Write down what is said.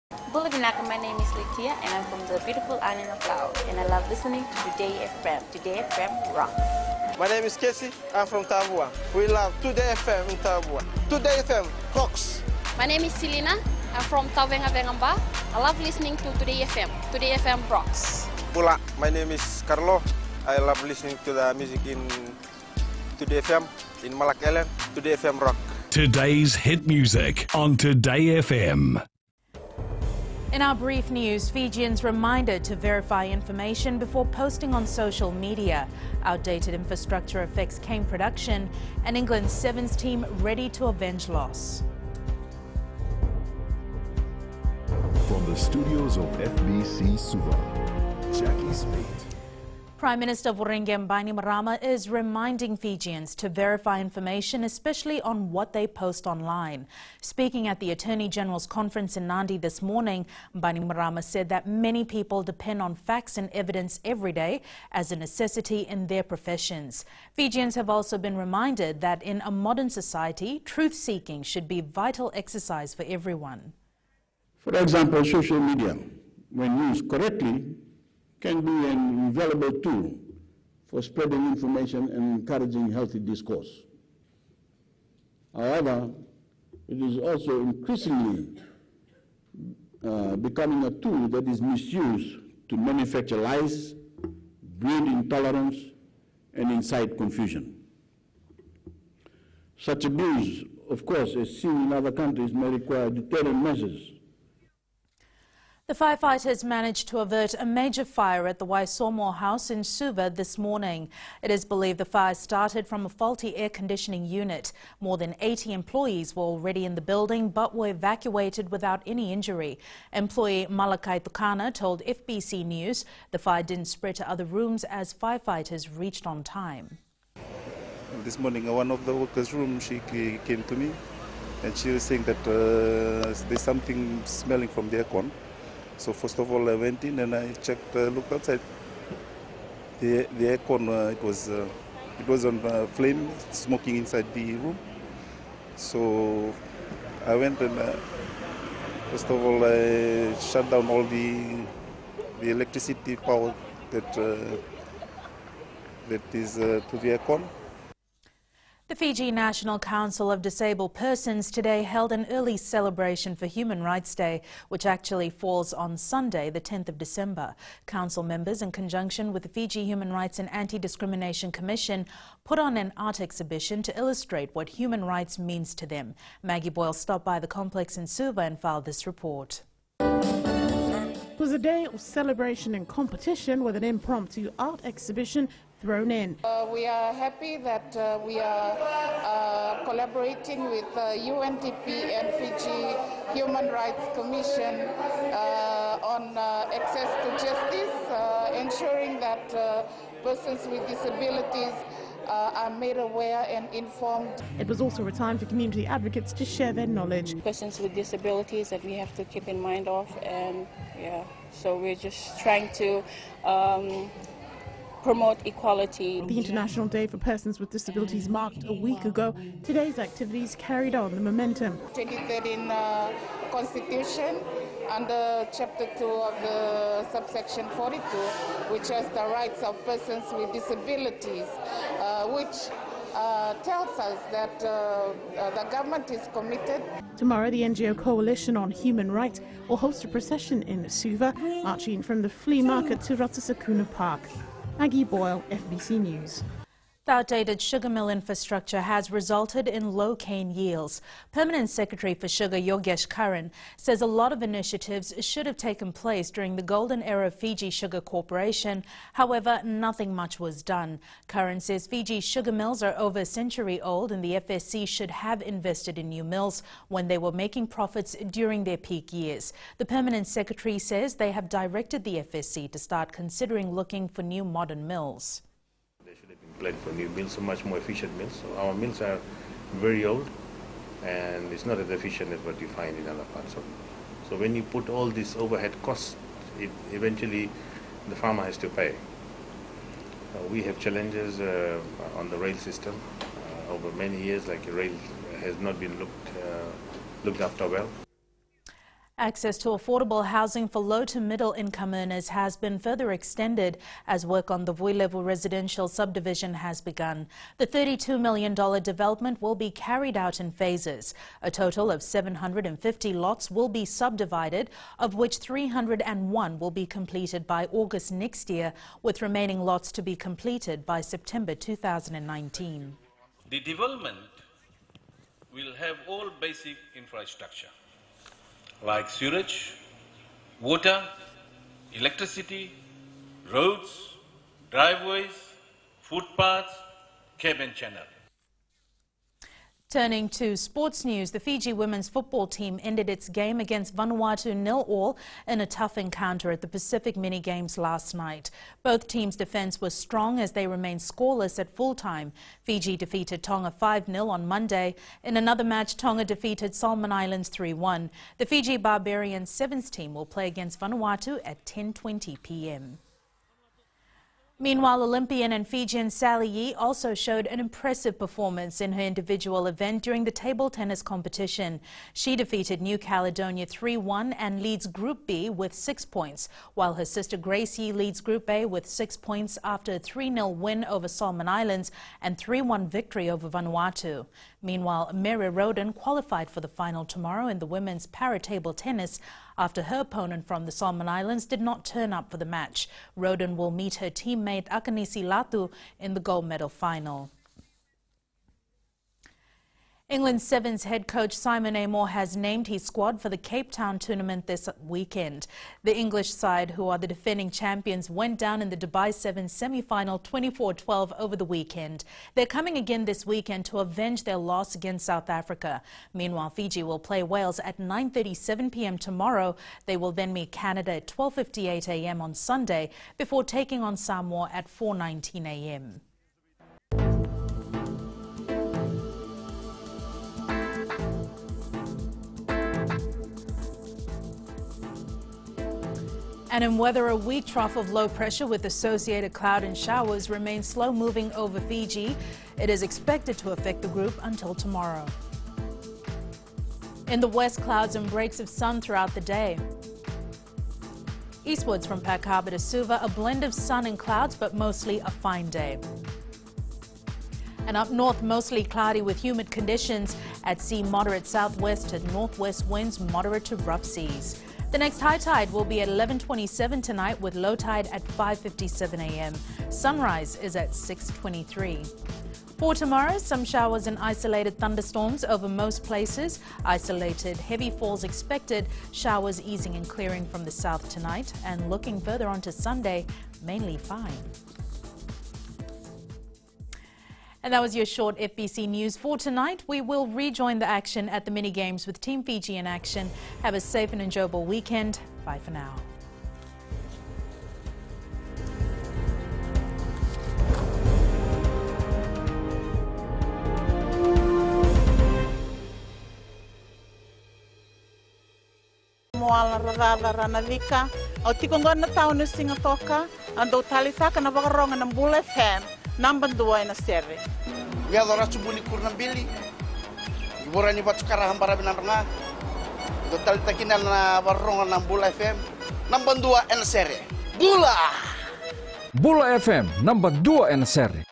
Bulavinaka, my name is Litia and I'm from the beautiful island of Laos and I love listening to Today FM. Today FM rocks. My name is Casey, I'm from Tabua. We love Today FM in Tabua. Today FM rocks. My name is Selina, I'm from Tavenga Vengamba. I love listening to Today FM. Today FM rocks. Pula, my name is Carlo. I love listening to the music in Today FM, in Malak Island. Today FM rock. Today's hit music on Today FM. In our brief news, Fijians reminded to verify information before posting on social media. Outdated infrastructure affects cane production, and England's Sevens team ready to avenge loss. From the studios of FBC Suva, Jackie Smith. Prime Minister Voreqe Bainimarama is reminding Fijians to verify information, especially on what they post online. Speaking at the Attorney General's conference in Nadi this morning, Bainimarama said that many people depend on facts and evidence every day as a necessity in their professions. Fijians have also been reminded that in a modern society, truth-seeking should be a vital exercise for everyone. For example, social media, when used correctly, can be an invaluable tool for spreading information and encouraging healthy discourse. However, it is also increasingly becoming a tool that is misused to manufacture lies, breed intolerance, and incite confusion. Such abuse, of course, as seen in other countries, may require deterrent measures. The firefighters managed to avert a major fire at the Waisomo house in Suva this morning. It is believed the fire started from a faulty air conditioning unit. More than 80 employees were already in the building but were evacuated without any injury. Employee Malakai Tukana told FBC News the fire didn't spread to other rooms as firefighters reached on time. This morning, one of the workers' room, she came to me and she was saying that there's something smelling from the aircon. So first of all, I went in and I checked, looked outside. The aircon, it was on flame, smoking inside the room. So I went and first of all, I shut down all the electricity power that is to the aircon. The Fiji National Council of Disabled Persons today held an early celebration for Human Rights Day, which actually falls on Sunday, the 10th of December. Council members, in conjunction with the Fiji Human Rights and Anti-Discrimination Commission, put on an art exhibition to illustrate what human rights means to them. Maggie Boyle stopped by the complex in Suva and filed this report. It was a day of celebration and competition with an impromptu art exhibition thrown in. We are happy that we are collaborating with UNDP and Fiji Human Rights Commission on access to justice, ensuring that persons with disabilities are made aware and informed. It was also a time for community advocates to share their knowledge. Persons with disabilities that we have to keep in mind of, and yeah, so we're just trying to promote equality. The International Day for Persons with Disabilities marked a week ago. Today's activities carried on the momentum. 2013 Constitution under Chapter 2 of the subsection 42, which has the rights of persons with disabilities, which tells us that the government is committed. Tomorrow, the NGO Coalition on Human Rights will host a procession in Suva, marching from the flea market to Ratasakuna Park. Maggie Boyle, FBC News. The outdated sugar mill infrastructure has resulted in low cane yields. Permanent Secretary for Sugar Yogesh Karan says a lot of initiatives should have taken place during the golden era of Fiji Sugar Corporation. However, nothing much was done. Karan says Fiji's sugar mills are over a century old and the FSC should have invested in new mills when they were making profits during their peak years. The Permanent Secretary says they have directed the FSC to start considering looking for new modern mills. Plan for new mills, so much more efficient mills. So our mills are very old and it's not as efficient as what you find in other parts of it. So when you put all these overhead costs, eventually the farmer has to pay. We have challenges on the rail system over many years, like rail has not been looked after well. Access to affordable housing for low to middle income earners has been further extended as work on the Vuilevu residential subdivision has begun. The $32 million development will be carried out in phases. A total of 750 lots will be subdivided, of which 301 will be completed by August next year, with remaining lots to be completed by September 2019. The development will have all basic infrastructure, like sewage, water, electricity, roads, driveways, footpaths, curb and channel. Turning to sports news, the Fiji women's football team ended its game against Vanuatu 0-0 in a tough encounter at the Pacific Mini Games last night. Both teams' defence was strong as they remained scoreless at full-time. Fiji defeated Tonga 5-0 on Monday. In another match, Tonga defeated Solomon Islands 3-1. The Fiji Barbarians Sevens team will play against Vanuatu at 10:20 p.m. Meanwhile, Olympian and Fijian Sally Yee also showed an impressive performance in her individual event during the table tennis competition. She defeated New Caledonia 3-1 and leads Group B with 6 points, while her sister Grace Yee leads Group A with 6 points after a 3-0 win over Solomon Islands and 3-1 victory over Vanuatu. Meanwhile, Mary Roden qualified for the final tomorrow in the women's para-table tennis after her opponent from the Solomon Islands did not turn up for the match. Roden will meet her teammate Akanisi Latu in the gold medal final. England Sevens head coach Simon Amor has named his squad for the Cape Town tournament this weekend. The English side, who are the defending champions, went down in the Dubai Sevens semi-final 24-12 over the weekend. They're coming again this weekend to avenge their loss against South Africa. Meanwhile, Fiji will play Wales at 9:37 p.m. tomorrow. They will then meet Canada at 12:58 a.m. on Sunday before taking on Samoa at 4:19 a.m. And in weather, a weak trough of low pressure with associated cloud and showers remains slow moving over Fiji. It is expected to affect the group until tomorrow. In the west, clouds and breaks of sun throughout the day. Eastwards from Pack Harbour to Suva, a blend of sun and clouds, but mostly a fine day. And up north, mostly cloudy with humid conditions. At sea, moderate southwest to northwest winds, moderate to rough seas. The next high tide will be at 11:27 tonight with low tide at 5:57 a.m. Sunrise is at 6:23. For tomorrow, some showers and isolated thunderstorms over most places. Isolated heavy falls expected, showers easing and clearing from the south tonight, and looking further on to Sunday, mainly fine. And that was your short FBC News for tonight. We will rejoin the action at the mini games with Team Fiji in action. Have a safe and enjoyable weekend. Bye for now. Moala radada ranavika, au tikongona taunu singatoka, ando talitaka na vakaronga ng Bula FM. Number 2 na serve. Ya dora chubuni kurna bili. Ibora ni batu karah hambara binaranga. Total takina na varonga ng Bula FM. Number 2 na serve. Bula! Bula FM number 2 na serve.